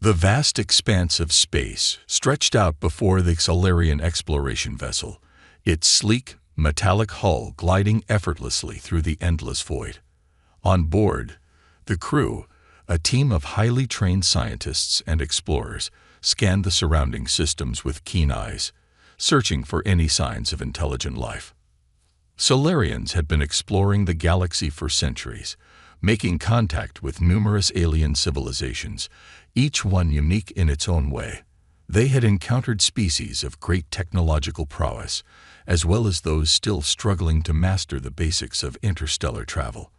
The vast expanse of space stretched out before the Solarian exploration vessel, its sleek, metallic hull gliding effortlessly through the endless void. On board, the crew, a team of highly trained scientists and explorers, scanned the surrounding systems with keen eyes, searching for any signs of intelligent life. Solarians had been exploring the galaxy for centuries, making contact with numerous alien civilizations, each one unique in its own way. They had encountered species of great technological prowess, as well as those still struggling to master the basics of interstellar travel.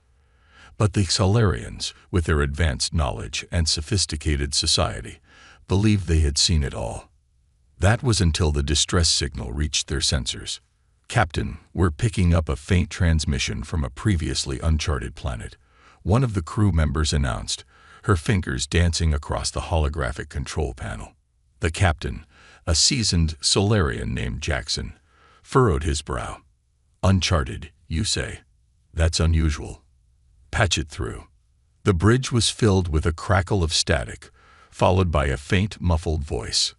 But the Solarians, with their advanced knowledge and sophisticated society, believed they had seen it all. That was until the distress signal reached their sensors. "Captain, we're picking up a faint transmission from a previously uncharted planet," one of the crew members announced, her fingers dancing across the holographic control panel. The captain, a seasoned Solarian named Jackson, furrowed his brow. "Uncharted, you say? That's unusual. Patch it through." The bridge was filled with a crackle of static, followed by a faint, muffled voice.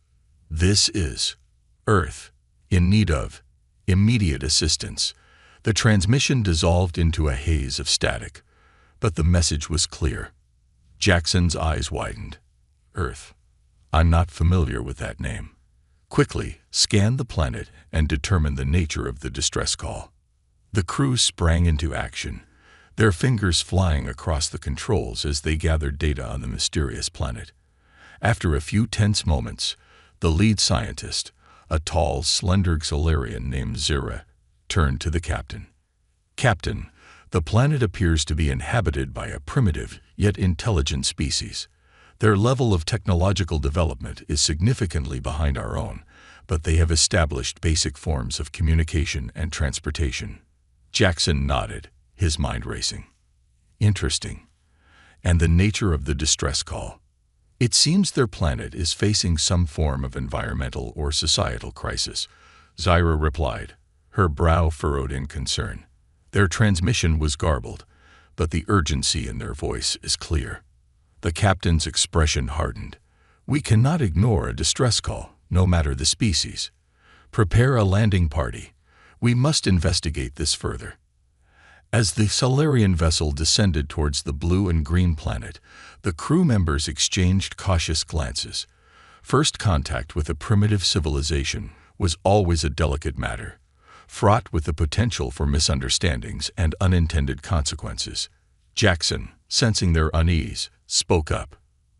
"This is Earth, in need of immediate assistance." The transmission dissolved into a haze of static, but the message was clear. Jackson's eyes widened. "Earth? I'm not familiar with that name." Quickly, scan the planet and determine the nature of the distress call. The crew sprang into action, their fingers flying across the controls as they gathered data on the mysterious planet. After a few tense moments, the lead scientist, a tall, slender Solarian named Zira, turned to the captain. "Captain, the planet appears to be inhabited by a primitive yet intelligent species. Their level of technological development is significantly behind our own, but they have established basic forms of communication and transportation." Jackson nodded, his mind racing. "Interesting. And the nature of the distress call?" "It seems their planet is facing some form of environmental or societal crisis," Zira replied, her brow furrowed in concern. "Their transmission was garbled, but the urgency in their voice is clear." The captain's expression hardened. "We cannot ignore a distress call, no matter the species. Prepare a landing party. We must investigate this further." As the Solarian vessel descended towards the blue and green planet, the crew members exchanged cautious glances. First contact with a primitive civilization was always a delicate matter, fraught with the potential for misunderstandings and unintended consequences. Jackson, sensing their unease, spoke up.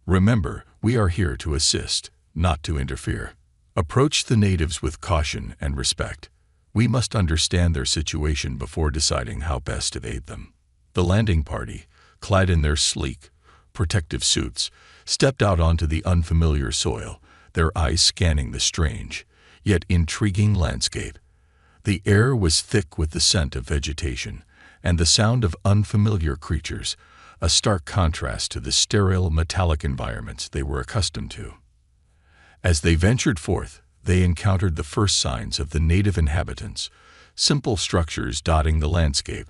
"Remember, we are here to assist, not to interfere. Approach the natives with caution and respect. We must understand their situation before deciding how best to aid them." The landing party, clad in their sleek, protective suits, stepped out onto the unfamiliar soil, their eyes scanning the strange, yet intriguing landscape. The air was thick with the scent of vegetation and the sound of unfamiliar creatures, a stark contrast to the sterile, metallic environments they were accustomed to. As they ventured forth, they encountered the first signs of the native inhabitants, simple structures dotting the landscape,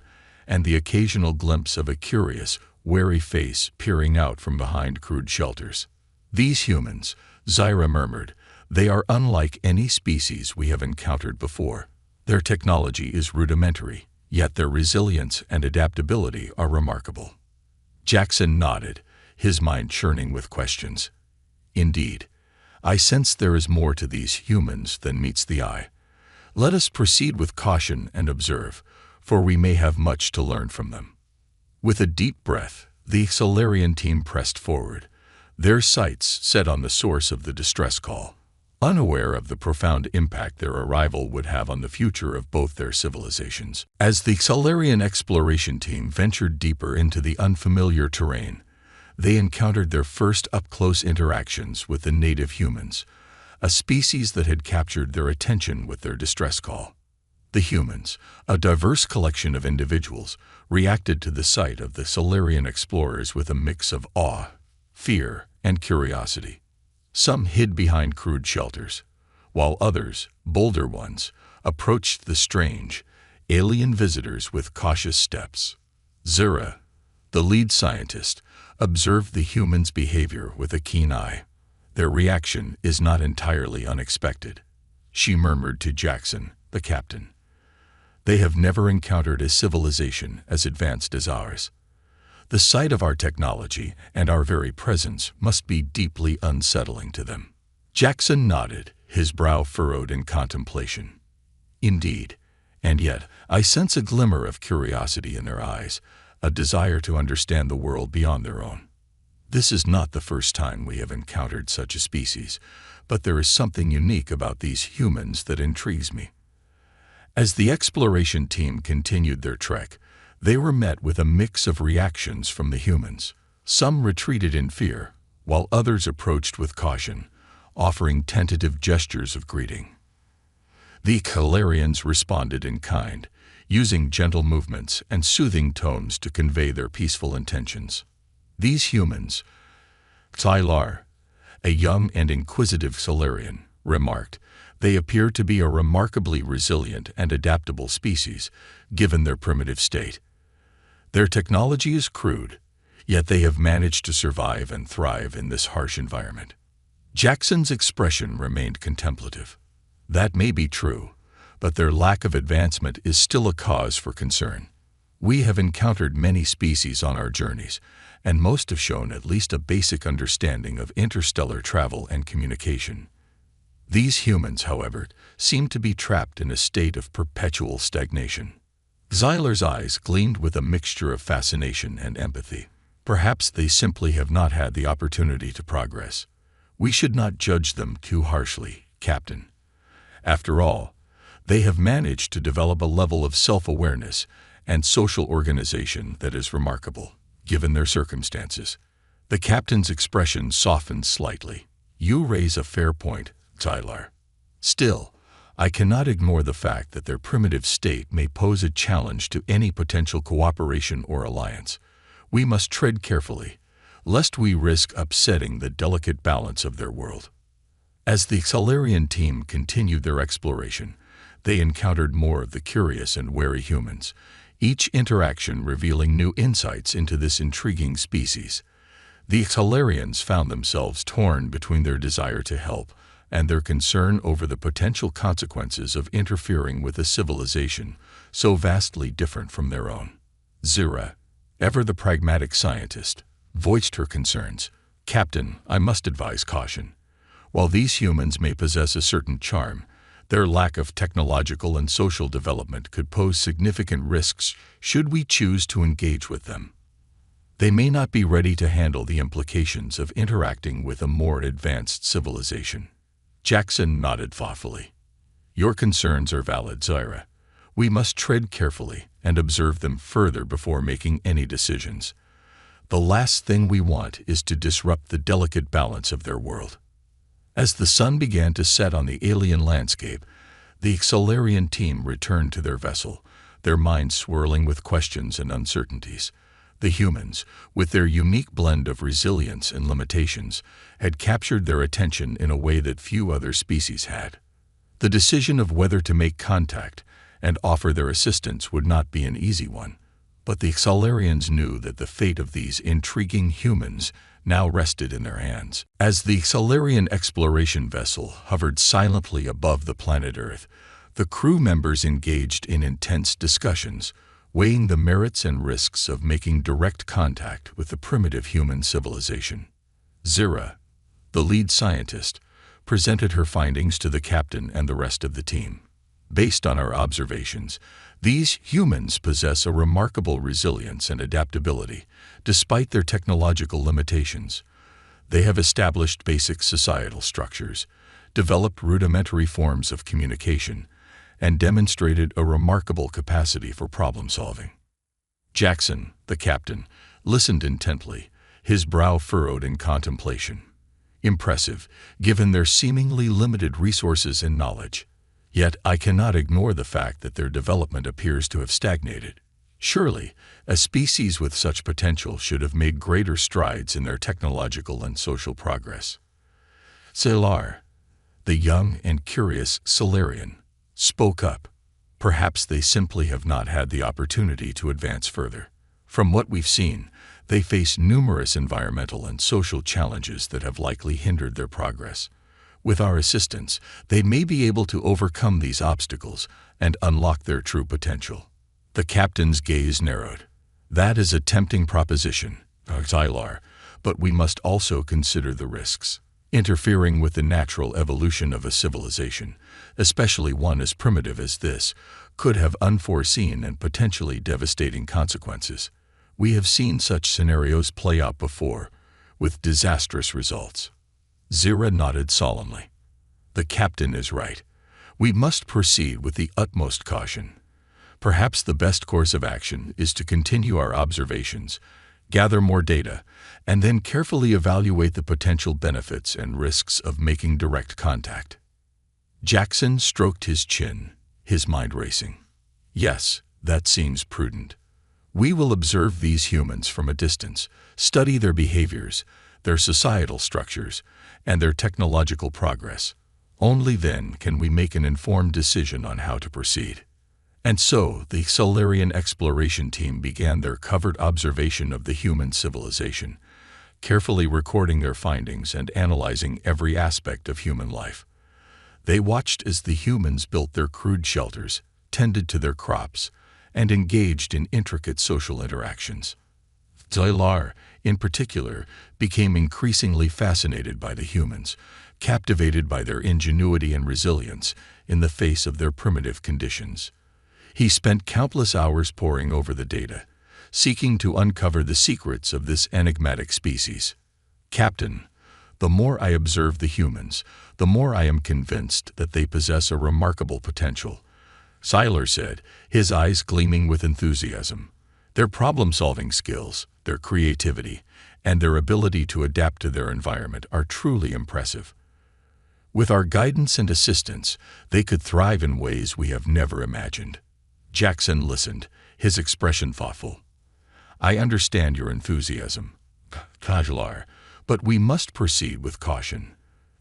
and the occasional glimpse of a curious, wary face peering out from behind crude shelters. "These humans," Zira murmured, "they are unlike any species we have encountered before. Their technology is rudimentary, yet their resilience and adaptability are remarkable." Jackson nodded, his mind churning with questions. "Indeed, I sense there is more to these humans than meets the eye. Let us proceed with caution and observe, for we may have much to learn from them." With a deep breath, the Solarian team pressed forward, their sights set on the source of the distress call, unaware of the profound impact their arrival would have on the future of both their civilizations. As the Solarian exploration team ventured deeper into the unfamiliar terrain, they encountered their first up-close interactions with the native humans, a species that had captured their attention with their distress call. The humans, a diverse collection of individuals, reacted to the sight of the Solarian explorers with a mix of awe, fear, and curiosity. Some hid behind crude shelters, while others, bolder ones, approached the strange, alien visitors with cautious steps. Zira, the lead scientist, observed the humans' behavior with a keen eye. Their reaction is not entirely unexpected, she murmured to Jackson, the captain. They have never encountered a civilization as advanced as ours. The sight of our technology and our very presence must be deeply unsettling to them. Jackson nodded, his brow furrowed in contemplation. Indeed, and yet I sense a glimmer of curiosity in their eyes, a desire to understand the world beyond their own. This is not the first time we have encountered such a species, but there is something unique about these humans that intrigues me. As the exploration team continued their trek, they were met with a mix of reactions from the humans. Some retreated in fear, while others approached with caution, offering tentative gestures of greeting. The Calarians responded in kind, using gentle movements and soothing tones to convey their peaceful intentions. These humans, Tylar, a young and inquisitive Solarian, remarked, they appear to be a remarkably resilient and adaptable species, given their primitive state. Their technology is crude, yet they have managed to survive and thrive in this harsh environment. Jackson's expression remained contemplative. That may be true, but their lack of advancement is still a cause for concern. We have encountered many species on our journeys, and most have shown at least a basic understanding of interstellar travel and communication. These humans, however, seem to be trapped in a state of perpetual stagnation. Xylar's eyes gleamed with a mixture of fascination and empathy. Perhaps they simply have not had the opportunity to progress. We should not judge them too harshly, Captain. After all, they have managed to develop a level of self-awareness and social organization that is remarkable, given their circumstances. The captain's expression softened slightly. You raise a fair point, Tylar. Still, I cannot ignore the fact that their primitive state may pose a challenge to any potential cooperation or alliance. We must tread carefully, lest we risk upsetting the delicate balance of their world. As the Solarian team continued their exploration, they encountered more of the curious and wary humans, each interaction revealing new insights into this intriguing species. The Solarians found themselves torn between their desire to help and their concern over the potential consequences of interfering with a civilization so vastly different from their own. Zira, ever the pragmatic scientist, voiced her concerns. Captain, I must advise caution. While these humans may possess a certain charm, their lack of technological and social development could pose significant risks should we choose to engage with them. They may not be ready to handle the implications of interacting with a more advanced civilization. Jackson nodded thoughtfully. Your concerns are valid, Zyra. We must tread carefully and observe them further before making any decisions. The last thing we want is to disrupt the delicate balance of their world. As the sun began to set on the alien landscape, the Solarian team returned to their vessel, their minds swirling with questions and uncertainties. The humans, with their unique blend of resilience and limitations, had captured their attention in a way that few other species had. The decision of whether to make contact and offer their assistance would not be an easy one, but the Solarians knew that the fate of these intriguing humans now rested in their hands. As the Solarian exploration vessel hovered silently above the planet Earth, the crew members engaged in intense discussions, weighing the merits and risks of making direct contact with the primitive human civilization. Zira, the lead scientist, presented her findings to the captain and the rest of the team. Based on our observations, these humans possess a remarkable resilience and adaptability, despite their technological limitations. They have established basic societal structures, developed rudimentary forms of communication, and demonstrated a remarkable capacity for problem-solving. Jackson, the captain, listened intently, his brow furrowed in contemplation. Impressive, given their seemingly limited resources and knowledge. Yet I cannot ignore the fact that their development appears to have stagnated. Surely, a species with such potential should have made greater strides in their technological and social progress. Selar, the young and curious Solarian, spoke up. Perhaps they simply have not had the opportunity to advance further. From what we've seen, They face numerous environmental and social challenges that have likely hindered their progress. With our assistance, they may be able to overcome these obstacles and unlock their true potential. The captain's gaze narrowed. That is a tempting proposition, Xylar, but we must also consider the risks. Interfering with the natural evolution of a civilization, especially one as primitive as this, could have unforeseen and potentially devastating consequences. We have seen such scenarios play out before, with disastrous results. Zira nodded solemnly. The captain is right. We must proceed with the utmost caution. Perhaps the best course of action is to continue our observations, gather more data, and then carefully evaluate the potential benefits and risks of making direct contact. Jackson stroked his chin, his mind racing. Yes, that seems prudent. We will observe these humans from a distance, study their behaviors, their societal structures, and their technological progress. Only then can we make an informed decision on how to proceed. And so, the Solarian exploration team began their covert observation of the human civilization, carefully recording their findings and analyzing every aspect of human life. They watched as the humans built their crude shelters, tended to their crops, and engaged in intricate social interactions. Xylar, in particular, became increasingly fascinated by the humans, captivated by their ingenuity and resilience in the face of their primitive conditions. He spent countless hours poring over the data, seeking to uncover the secrets of this enigmatic species. Captain, the more I observe the humans, the more I am convinced that they possess a remarkable potential, Xylar said, his eyes gleaming with enthusiasm. Their problem-solving skills, their creativity, and their ability to adapt to their environment are truly impressive. With our guidance and assistance, they could thrive in ways we have never imagined. Jackson listened, his expression thoughtful. I understand your enthusiasm, Xylar, but we must proceed with caution.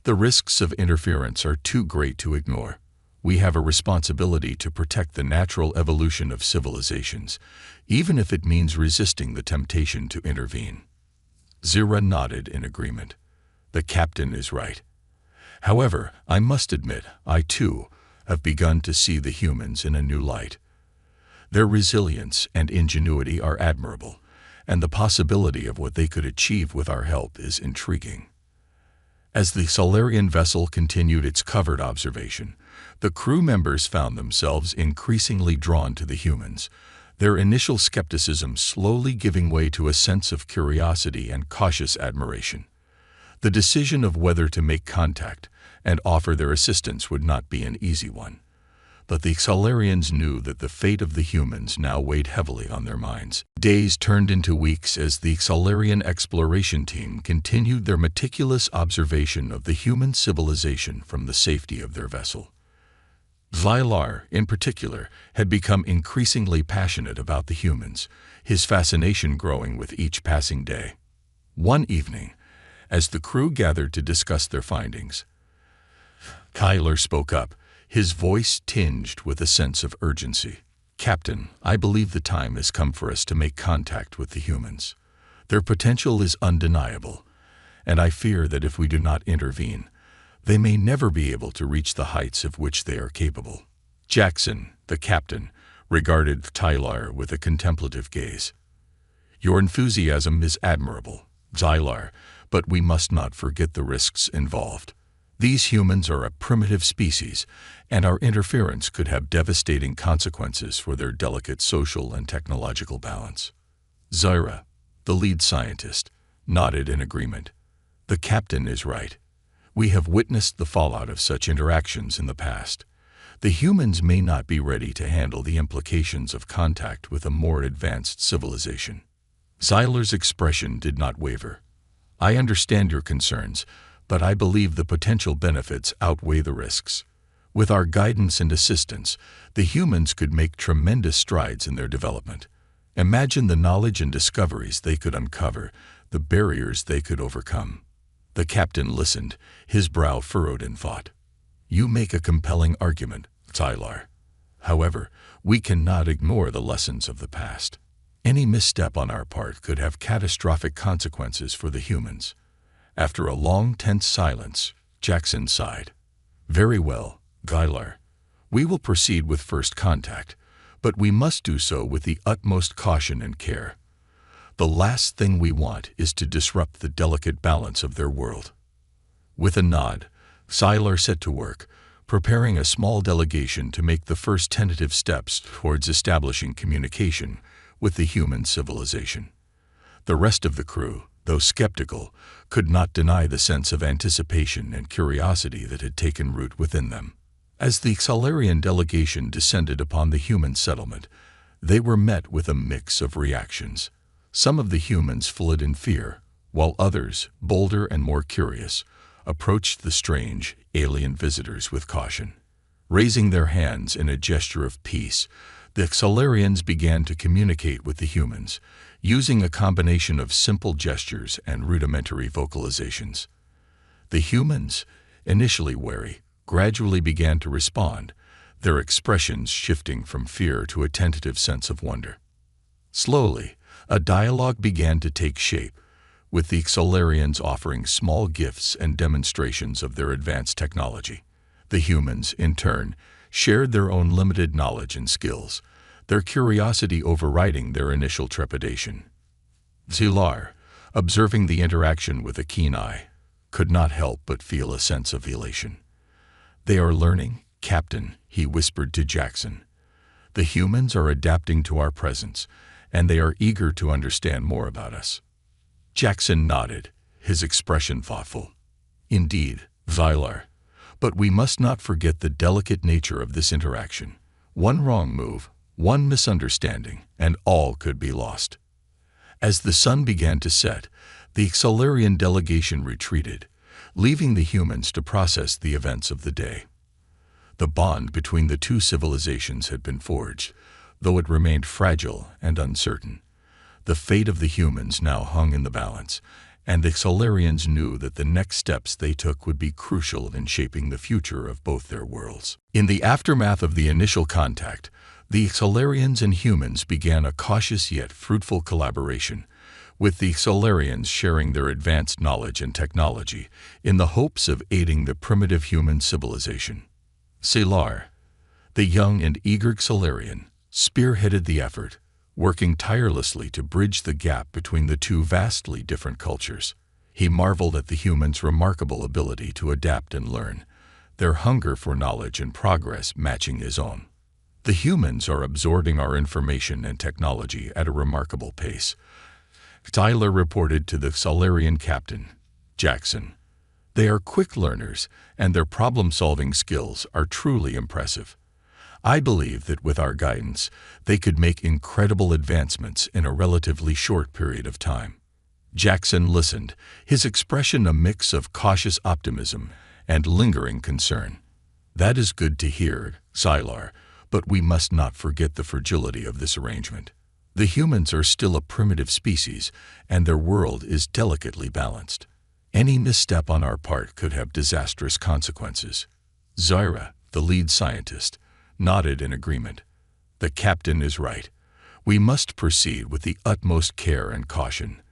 The risks of interference are too great to ignore. We have a responsibility to protect the natural evolution of civilizations, even if it means resisting the temptation to intervene. Zira nodded in agreement. The captain is right. However, I must admit, I too have begun to see the humans in a new light. Their resilience and ingenuity are admirable, and the possibility of what they could achieve with our help is intriguing. As the Solarian vessel continued its covert observation, the crew members found themselves increasingly drawn to the humans, their initial skepticism slowly giving way to a sense of curiosity and cautious admiration. The decision of whether to make contact and offer their assistance would not be an easy one. But the Solarians knew that the fate of the humans now weighed heavily on their minds. Days turned into weeks as the Solarian exploration team continued their meticulous observation of the human civilization from the safety of their vessel. Xylar, in particular, had become increasingly passionate about the humans, his fascination growing with each passing day. One evening, as the crew gathered to discuss their findings, Xylar spoke up, his voice tinged with a sense of urgency. Captain, I believe the time has come for us to make contact with the humans. Their potential is undeniable, and I fear that if we do not intervene, they may never be able to reach the heights of which they are capable. Jackson, the captain, regarded Xylar with a contemplative gaze. Your enthusiasm is admirable, Xylar, but we must not forget the risks involved. These humans are a primitive species, and our interference could have devastating consequences for their delicate social and technological balance. Zira, the lead scientist, nodded in agreement. The captain is right. We have witnessed the fallout of such interactions in the past. The humans may not be ready to handle the implications of contact with a more advanced civilization. Xylar's expression did not waver. I understand your concerns, but I believe the potential benefits outweigh the risks. With our guidance and assistance, the humans could make tremendous strides in their development. Imagine the knowledge and discoveries they could uncover, the barriers they could overcome. The captain listened, his brow furrowed in thought. You make a compelling argument, Xylar. However, we cannot ignore the lessons of the past. Any misstep on our part could have catastrophic consequences for the humans. After a long, tense silence, Jackson sighed. "Very well, Gylar. We will proceed with first contact, but we must do so with the utmost caution and care. The last thing we want is to disrupt the delicate balance of their world." With a nod, Gylar set to work, preparing a small delegation to make the first tentative steps towards establishing communication with the human civilization. The rest of the crew, though skeptical, could not deny the sense of anticipation and curiosity that had taken root within them. As the Xalarian delegation descended upon the human settlement, they were met with a mix of reactions. Some of the humans fled in fear, while others, bolder and more curious, approached the strange, alien visitors with caution. Raising their hands in a gesture of peace, the Xalarians began to communicate with the humans, using a combination of simple gestures and rudimentary vocalizations. The humans, initially wary, gradually began to respond, their expressions shifting from fear to a tentative sense of wonder. Slowly, a dialogue began to take shape, with the Xalarians offering small gifts and demonstrations of their advanced technology. The humans, in turn, shared their own limited knowledge and skills, their curiosity overriding their initial trepidation. Gylar, observing the interaction with a keen eye, could not help but feel a sense of elation. "They are learning, Captain," he whispered to Jackson. "The humans are adapting to our presence, and they are eager to understand more about us." Jackson nodded, his expression thoughtful. "Indeed, Gylar. But we must not forget the delicate nature of this interaction. One wrong move, one misunderstanding, and all could be lost." As the sun began to set, the Xalarian delegation retreated, leaving the humans to process the events of the day. The bond between the two civilizations had been forged, though it remained fragile and uncertain. The fate of the humans now hung in the balance, and the Xalarians knew that the next steps they took would be crucial in shaping the future of both their worlds. In the aftermath of the initial contact, the Xalarians and humans began a cautious yet fruitful collaboration, with the Xalarians sharing their advanced knowledge and technology in the hopes of aiding the primitive human civilization. Gylar, the young and eager Xalarian, spearheaded the effort, working tirelessly to bridge the gap between the two vastly different cultures. He marveled at the humans' remarkable ability to adapt and learn, their hunger for knowledge and progress matching his own. "The humans are absorbing our information and technology at a remarkable pace," Gylar reported to the Xalarian captain, Jackson. "They are quick learners, and their problem-solving skills are truly impressive. I believe that with our guidance, they could make incredible advancements in a relatively short period of time." Jackson listened, his expression a mix of cautious optimism and lingering concern. "That is good to hear, Gylar, but we must not forget the fragility of this arrangement. The humans are still a primitive species, and their world is delicately balanced. Any misstep on our part could have disastrous consequences." Zyra, the lead scientist, nodded in agreement. "The captain is right. We must proceed with the utmost care and caution.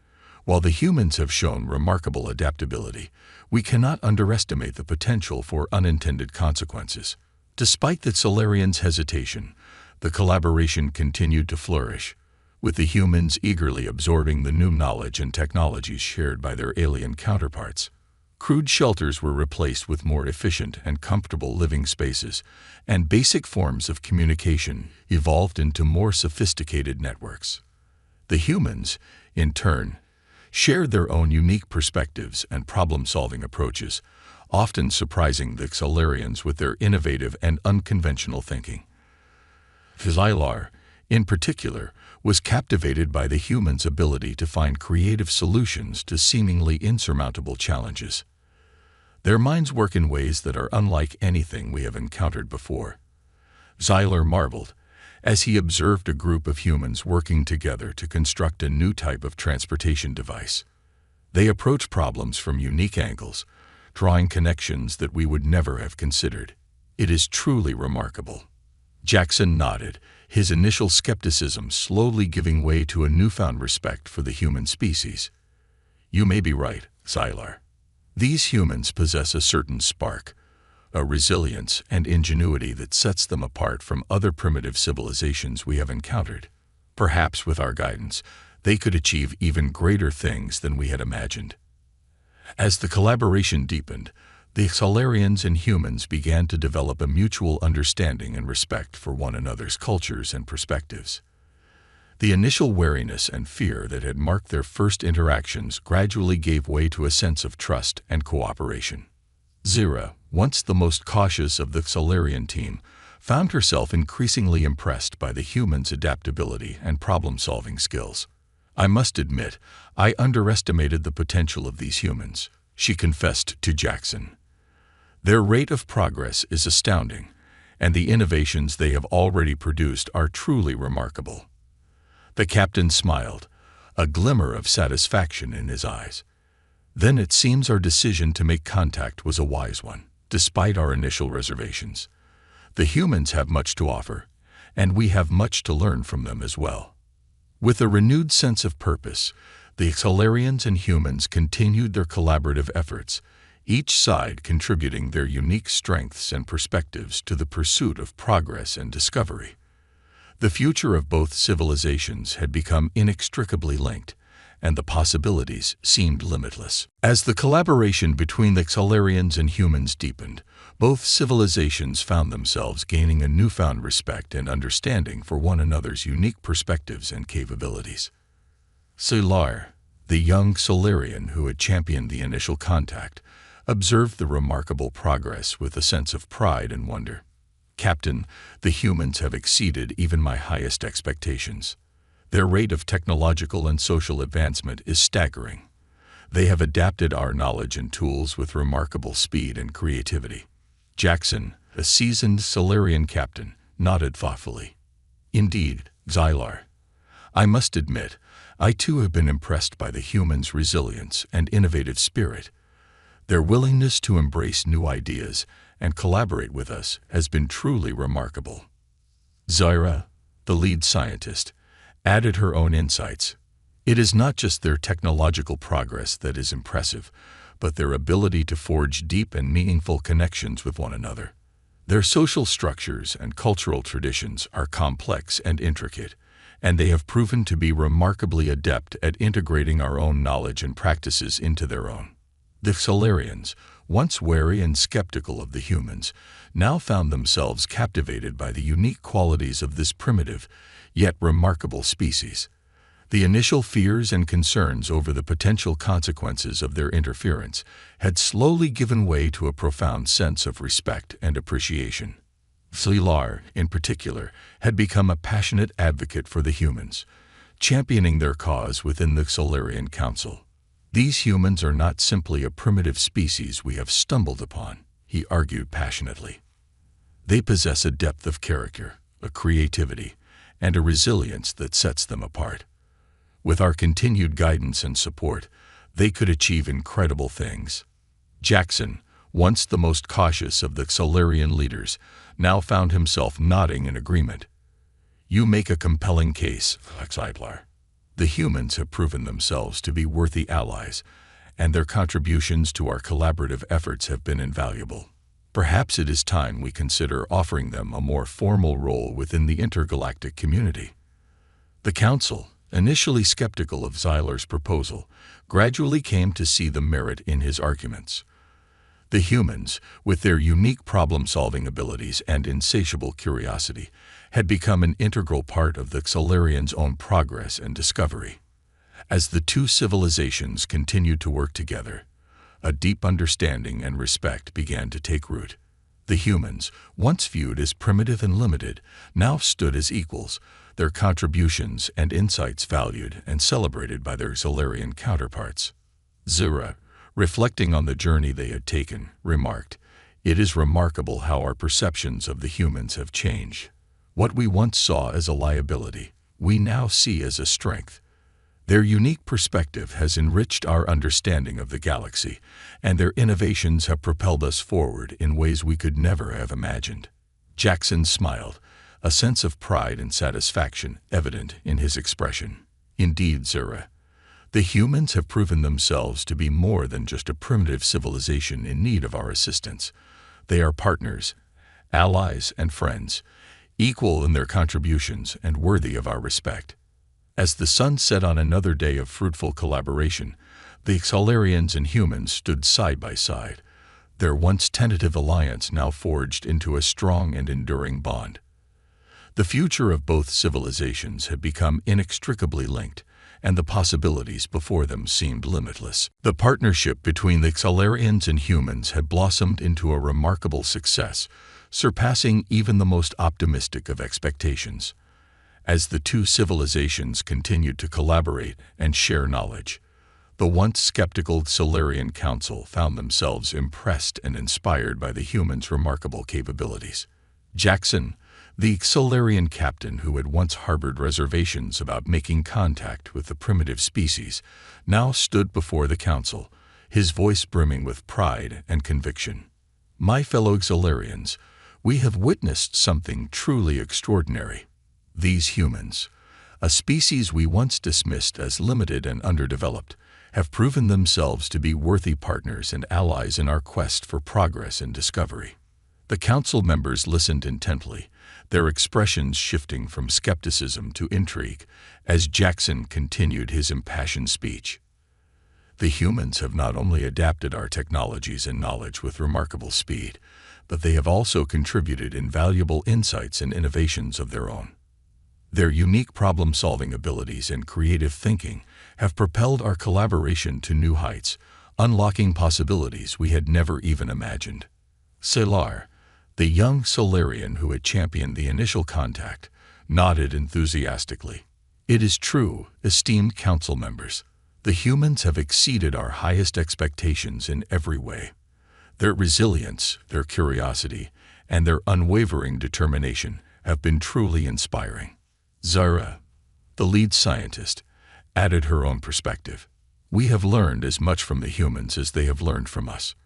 While the humans have shown remarkable adaptability, we cannot underestimate the potential for unintended consequences." Despite the Xalarians' hesitation, the collaboration continued to flourish, with the humans eagerly absorbing the new knowledge and technologies shared by their alien counterparts. Crude shelters were replaced with more efficient and comfortable living spaces, and basic forms of communication evolved into more sophisticated networks. The humans, in turn, shared their own unique perspectives and problem-solving approaches, often surprising the Xalarians with their innovative and unconventional thinking. Gylar, in particular, was captivated by the humans' ability to find creative solutions to seemingly insurmountable challenges. Their minds work in ways that are unlike anything we have encountered before. Gylar marveled as he observed a group of humans working together to construct a new type of transportation device. They approach problems from unique angles, drawing connections that we would never have considered. "It is truly remarkable." Jackson nodded, his initial skepticism slowly giving way to a newfound respect for the human species. You may be right, Xylar. These humans possess a certain spark, a resilience and ingenuity that sets them apart from other primitive civilizations we have encountered. Perhaps with our guidance, they could achieve even greater things than we had imagined. As the collaboration deepened, the Xylarians and humans began to develop a mutual understanding and respect for one another's cultures and perspectives. The initial wariness and fear that had marked their first interactions gradually gave way to a sense of trust and cooperation. Zira, once the most cautious of the Xylarian team, found herself increasingly impressed by the humans' adaptability and problem-solving skills. "I must admit, I underestimated the potential of these humans," she confessed to Jackson. "Their rate of progress is astounding, and the innovations they have already produced are truly remarkable." The captain smiled, a glimmer of satisfaction in his eyes. "Then it seems our decision to make contact was a wise one, despite our initial reservations. The humans have much to offer, and we have much to learn from them as well." With a renewed sense of purpose, the Xylarians and humans continued their collaborative efforts, each side contributing their unique strengths and perspectives to the pursuit of progress and discovery. The future of both civilizations had become inextricably linked, and the possibilities seemed limitless. As the collaboration between the Xylarians and humans deepened, both civilizations found themselves gaining a newfound respect and understanding for one another's unique perspectives and capabilities. Xylar, the young Xylarian who had championed the initial contact, observed the remarkable progress with a sense of pride and wonder. "Captain, the humans have exceeded even my highest expectations. Their rate of technological and social advancement is staggering. They have adapted our knowledge and tools with remarkable speed and creativity." Jackson, a seasoned Xylarian captain, nodded thoughtfully. "Indeed, Xylar. I must admit, I too have been impressed by the humans' resilience and innovative spirit. Their willingness to embrace new ideas and collaborate with us has been truly remarkable." Zyra, the lead scientist, added her own insights. "It is not just their technological progress that is impressive, but their ability to forge deep and meaningful connections with one another. Their social structures and cultural traditions are complex and intricate, and they have proven to be remarkably adept at integrating our own knowledge and practices into their own." The Xylarians, once wary and skeptical of the humans, now found themselves captivated by the unique qualities of this primitive, yet remarkable species. The initial fears and concerns over the potential consequences of their interference had slowly given way to a profound sense of respect and appreciation. Xylar, in particular, had become a passionate advocate for the humans, championing their cause within the Xylarian Council. "These humans are not simply a primitive species we have stumbled upon," he argued passionately. "They possess a depth of character, a creativity, and a resilience that sets them apart. With our continued guidance and support, they could achieve incredible things." Jackson, once the most cautious of the Xylarian leaders, now found himself nodding in agreement. "You make a compelling case, Xylar. The humans have proven themselves to be worthy allies, and their contributions to our collaborative efforts have been invaluable. Perhaps it is time we consider offering them a more formal role within the intergalactic community." The Council, initially skeptical of Xylar's proposal, gradually came to see the merit in his arguments. The humans, with their unique problem-solving abilities and insatiable curiosity, had become an integral part of the Xylarians' own progress and discovery. As the two civilizations continued to work together, a deep understanding and respect began to take root. The humans, once viewed as primitive and limited, now stood as equals, their contributions and insights valued and celebrated by their Xylarian counterparts. Zura, reflecting on the journey they had taken, remarked, "It is remarkable how our perceptions of the humans have changed. What we once saw as a liability, we now see as a strength. Their unique perspective has enriched our understanding of the galaxy, and their innovations have propelled us forward in ways we could never have imagined." Jackson smiled, a sense of pride and satisfaction evident in his expression. Indeed, Zura, the humans have proven themselves to be more than just a primitive civilization in need of our assistance. They are partners, allies, and friends, equal in their contributions and worthy of our respect. As the sun set on another day of fruitful collaboration, the Xalarians and humans stood side by side, their once tentative alliance now forged into a strong and enduring bond. The future of both civilizations had become inextricably linked, and the possibilities before them seemed limitless. The partnership between the Xalarians and humans had blossomed into a remarkable success, surpassing even the most optimistic of expectations. As the two civilizations continued to collaborate and share knowledge, the once skeptical Xalarian Council found themselves impressed and inspired by the humans' remarkable capabilities. Jackson, the Xalarian captain who had once harbored reservations about making contact with the primitive species, now stood before the council, his voice brimming with pride and conviction. "My fellow Xalarians, we have witnessed something truly extraordinary. These humans, a species we once dismissed as limited and underdeveloped, have proven themselves to be worthy partners and allies in our quest for progress and discovery." The council members listened intently, their expressions shifting from skepticism to intrigue as Jackson continued his impassioned speech. "The humans have not only adapted our technologies and knowledge with remarkable speed, but they have also contributed invaluable insights and innovations of their own. Their unique problem-solving abilities and creative thinking have propelled our collaboration to new heights, unlocking possibilities we had never even imagined." Salar, the young Xalarian who had championed the initial contact, nodded enthusiastically. "It is true, esteemed council members. The humans have exceeded our highest expectations in every way. Their resilience, their curiosity, and their unwavering determination have been truly inspiring." Zara, the lead scientist, added her own perspective. "We have learned as much from the humans as they have learned from us.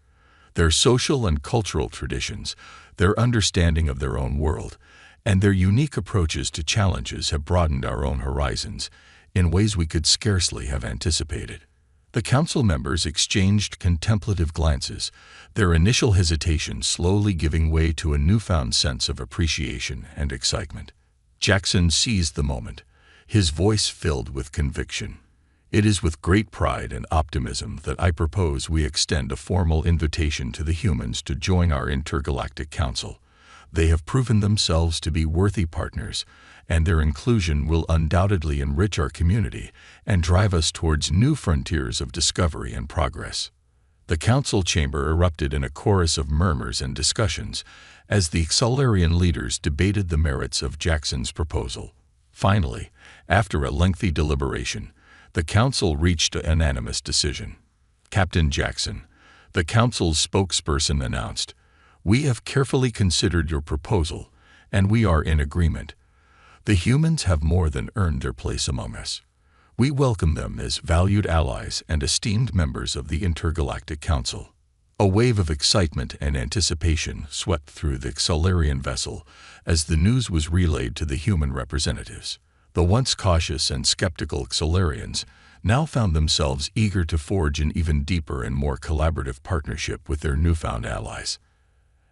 Their social and cultural traditions, their understanding of their own world, and their unique approaches to challenges have broadened our own horizons in ways we could scarcely have anticipated." The council members exchanged contemplative glances, their initial hesitation slowly giving way to a newfound sense of appreciation and excitement. Jackson seized the moment, his voice filled with conviction. "It is with great pride and optimism that I propose we extend a formal invitation to the humans to join our intergalactic council. They have proven themselves to be worthy partners, and their inclusion will undoubtedly enrich our community and drive us towards new frontiers of discovery and progress." The council chamber erupted in a chorus of murmurs and discussions as the Xalarian leaders debated the merits of Jackson's proposal. Finally, after a lengthy deliberation, the council reached a unanimous decision. Captain Jackson, the council's spokesperson, announced, "We have carefully considered your proposal, and we are in agreement. The humans have more than earned their place among us. We welcome them as valued allies and esteemed members of the Intergalactic Council." A wave of excitement and anticipation swept through the Xalarian vessel as the news was relayed to the human representatives. The once cautious and skeptical Xalarians now found themselves eager to forge an even deeper and more collaborative partnership with their newfound allies.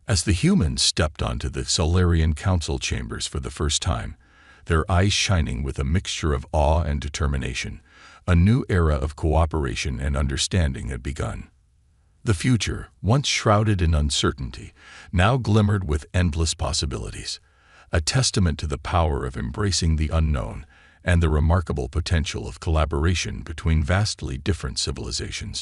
As the humans stepped onto the Xalarian council chambers for the first time, their eyes shining with a mixture of awe and determination, a new era of cooperation and understanding had begun. The future, once shrouded in uncertainty, now glimmered with endless possibilities, a testament to the power of embracing the unknown and the remarkable potential of collaboration between vastly different civilizations.